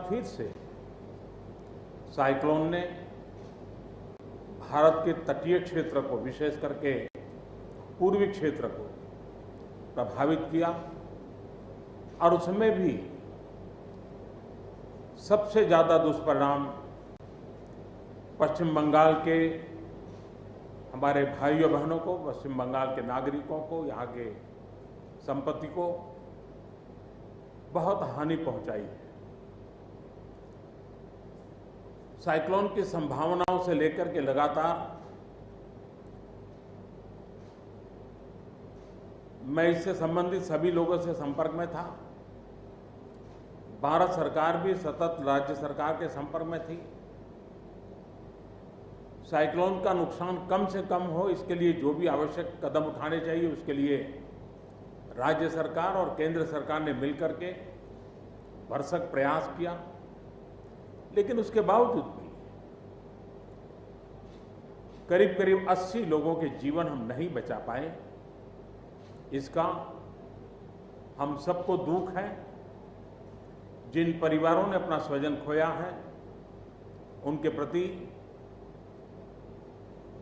फिर से साइक्लोन ने भारत के तटीय क्षेत्र को, विशेष करके पूर्वी क्षेत्र को प्रभावित किया और उसमें भी सबसे ज्यादा दुष्परिणाम पश्चिम बंगाल के हमारे भाइयों बहनों को, पश्चिम बंगाल के नागरिकों को, यहाँ के संपत्ति को बहुत हानि पहुंचाई है। साइक्लोन की संभावनाओं से लेकर के लगातार मैं इससे संबंधित सभी लोगों से संपर्क में था। भारत सरकार भी सतत राज्य सरकार के संपर्क में थी। साइक्लोन का नुकसान कम से कम हो, इसके लिए जो भी आवश्यक कदम उठाने चाहिए उसके लिए राज्य सरकार और केंद्र सरकार ने मिलकर के भरसक प्रयास किया। लेकिन उसके बावजूद भी करीब करीब 80 लोगों के जीवन हम नहीं बचा पाए। इसका हम सबको दुख है। जिन परिवारों ने अपना स्वजन खोया है उनके प्रति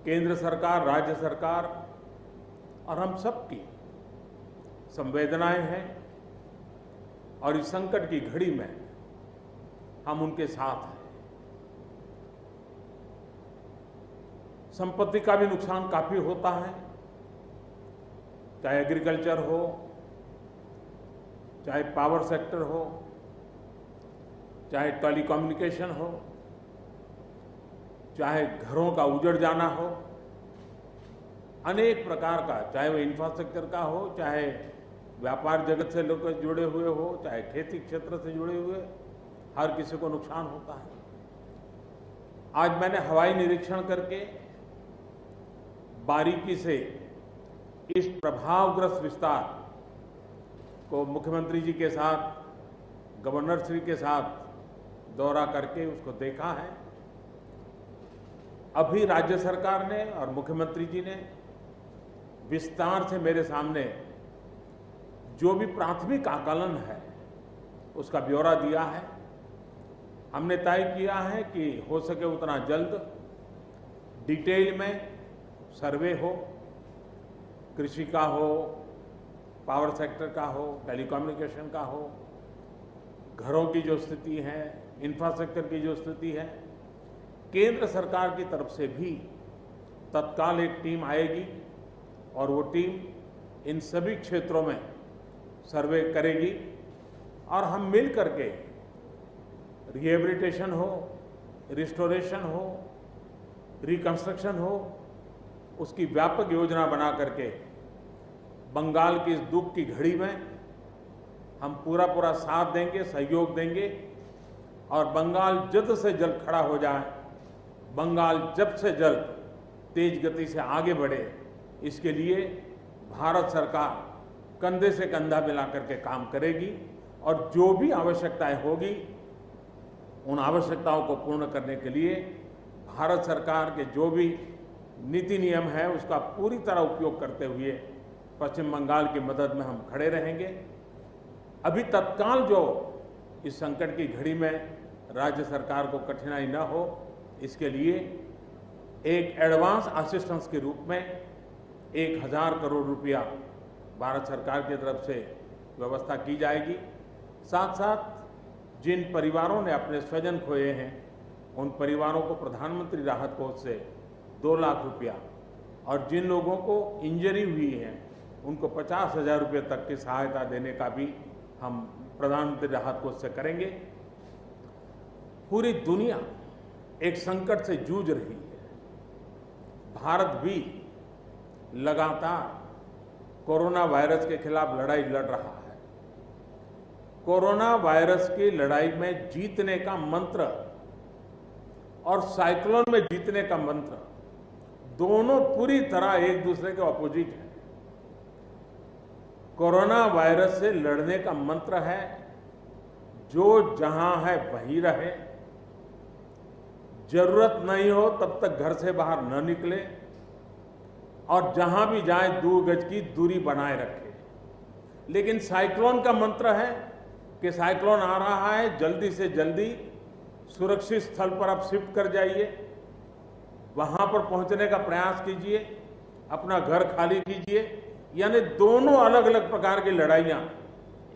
केंद्र सरकार, राज्य सरकार और हम सबकी संवेदनाएं हैं और इस संकट की घड़ी में हम उनके साथ हैं। संपत्ति का भी नुकसान काफी होता है, चाहे एग्रीकल्चर हो, चाहे पावर सेक्टर हो, चाहे टेलीकम्युनिकेशन हो, चाहे घरों का उजड़ जाना हो, अनेक प्रकार का, चाहे वो इंफ्रास्ट्रक्चर का हो, चाहे व्यापार जगत से लोग जुड़े हुए हो, चाहे खेती क्षेत्र से जुड़े हुए, हर किसी को नुकसान होता है। आज मैंने हवाई निरीक्षण करके बारीकी से इस प्रभावग्रस्त विस्तार को मुख्यमंत्री जी के साथ, गवर्नर श्री के साथ दौरा करके उसको देखा है। अभी राज्य सरकार ने और मुख्यमंत्री जी ने विस्तार से मेरे सामने जो भी प्राथमिक आकलन है उसका ब्यौरा दिया है। हमने तय किया है कि हो सके उतना जल्द डिटेल में सर्वे हो, कृषि का हो, पावर सेक्टर का हो, टेलीकम्युनिकेशन का हो, घरों की जो स्थिति है, इंफ्रास्ट्रक्चर की जो स्थिति है। केंद्र सरकार की तरफ से भी तत्काल एक टीम आएगी और वो टीम इन सभी क्षेत्रों में सर्वे करेगी और हम मिल करके रिहेबिलिटेशन हो, रिस्टोरेशन हो, रिकंस्ट्रक्शन हो, उसकी व्यापक योजना बना करके बंगाल की इस दुख की घड़ी में हम पूरा साथ देंगे, सहयोग देंगे और बंगाल जल्द से जल्द खड़ा हो जाए, बंगाल जल्द से जल्द तेज गति से आगे बढ़े, इसके लिए भारत सरकार कंधे से कंधा मिला करके काम करेगी और जो भी आवश्यकताएं होगी उन आवश्यकताओं को पूर्ण करने के लिए भारत सरकार के जो भी नीति नियम है उसका पूरी तरह उपयोग करते हुए पश्चिम बंगाल की मदद में हम खड़े रहेंगे। अभी तत्काल जो इस संकट की घड़ी में राज्य सरकार को कठिनाई न हो, इसके लिए एक एडवांस असिस्टेंस के रूप में 1000 करोड़ रुपया भारत सरकार की तरफ से व्यवस्था की जाएगी। साथ साथ जिन परिवारों ने अपने स्वजन खोए हैं उन परिवारों को प्रधानमंत्री राहत कोष से 2 लाख रुपया और जिन लोगों को इंजरी हुई है उनको 50,000 रुपये तक की सहायता देने का भी हम प्रधानमंत्री राहत कोष से करेंगे। पूरी दुनिया एक संकट से जूझ रही है। भारत भी लगातार कोरोना वायरस के खिलाफ लड़ाई लड़ रहा है। कोरोना वायरस की लड़ाई में जीतने का मंत्र और साइक्लोन में जीतने का मंत्र दोनों पूरी तरह एक दूसरे के ऑपोजिट है। कोरोना वायरस से लड़ने का मंत्र है जो जहां है वहीं रहे, जरूरत नहीं हो तब तक घर से बाहर न निकले और जहां भी जाए 2 गज की दूरी बनाए रखे। लेकिन साइक्लोन का मंत्र है कि साइक्लोन आ रहा है, जल्दी से जल्दी सुरक्षित स्थल पर आप शिफ्ट कर जाइए, वहां पर पहुंचने का प्रयास कीजिए, अपना घर खाली कीजिए। यानी दोनों अलग अलग प्रकार की लड़ाइयां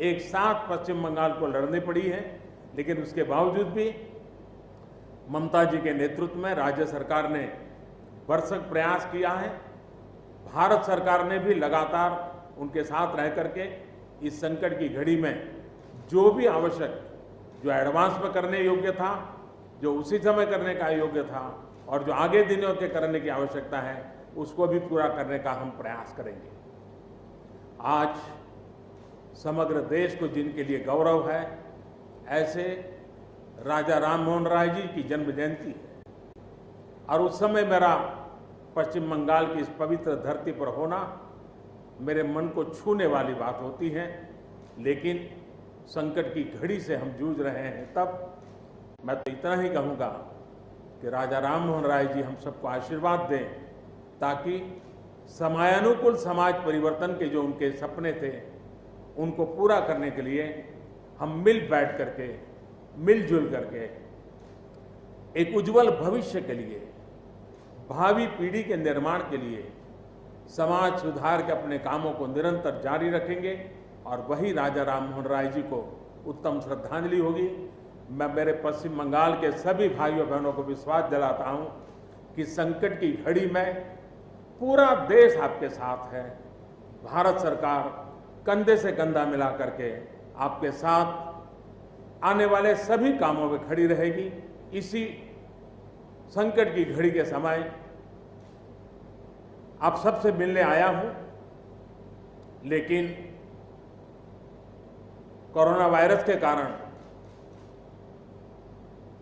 एक साथ पश्चिम बंगाल को लड़नी पड़ी है। लेकिन उसके बावजूद भी ममता जी के नेतृत्व में राज्य सरकार ने भरसक प्रयास किया है। भारत सरकार ने भी लगातार उनके साथ रह करके इस संकट की घड़ी में जो भी आवश्यक, जो एडवांस में करने योग्य था, जो उसी समय करने का योग्य था और जो आगे दिनों के करने की आवश्यकता है, उसको भी पूरा करने का हम प्रयास करेंगे। आज समग्र देश को जिनके लिए गौरव है, ऐसे राजा राम मोहन राय जी की जन्म जयंती है और उस समय मेरा पश्चिम बंगाल की इस पवित्र धरती पर होना मेरे मन को छूने वाली बात होती है। लेकिन संकट की घड़ी से हम जूझ रहे हैं, तब मैं तो इतना ही कहूँगा कि राजा राम मोहन राय जी हम सबको आशीर्वाद दें, ताकि समयानुकूल समाज परिवर्तन के जो उनके सपने थे, उनको पूरा करने के लिए हम मिल बैठ करके, मिलजुल करके एक उज्जवल भविष्य के लिए, भावी पीढ़ी के निर्माण के लिए समाज सुधार के अपने कामों को निरंतर जारी रखेंगे और वही राजा राम मोहन राय जी को उत्तम श्रद्धांजलि होगी। मैं मेरे पश्चिम बंगाल के सभी भाइयों बहनों को विश्वास दिलाता हूं कि संकट की घड़ी में पूरा देश आपके साथ है। भारत सरकार कंधे से कंधा मिला करके आपके साथ आने वाले सभी कामों में खड़ी रहेगी। इसी संकट की घड़ी के समय आप सबसे मिलने आया हूं, लेकिन कोरोना वायरस के कारण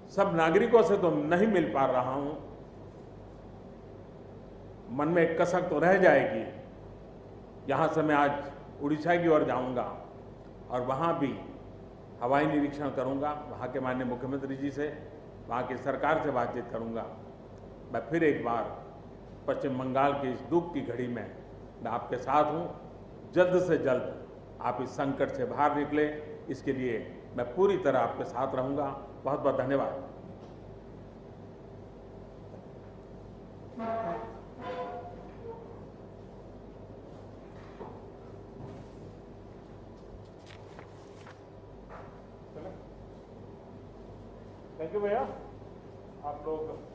सब नागरिकों से तो नहीं मिल पा रहा हूं। मन में एक कसक तो रह जाएगी। यहां से मैं आज उड़ीसा की ओर जाऊंगा और वहां भी हवाई निरीक्षण करूंगा, वहां के माननीय मुख्यमंत्री जी से, वहां की सरकार से बातचीत करूंगा। मैं फिर एक बार पश्चिम बंगाल की इस दुख की घड़ी में मैं आपके साथ हूं। जल्द से जल्द आप इस संकट से बाहर निकले, इसके लिए मैं पूरी तरह आपके साथ रहूंगा। बहुत बहुत धन्यवाद। थैंक यू भैया। आप लोग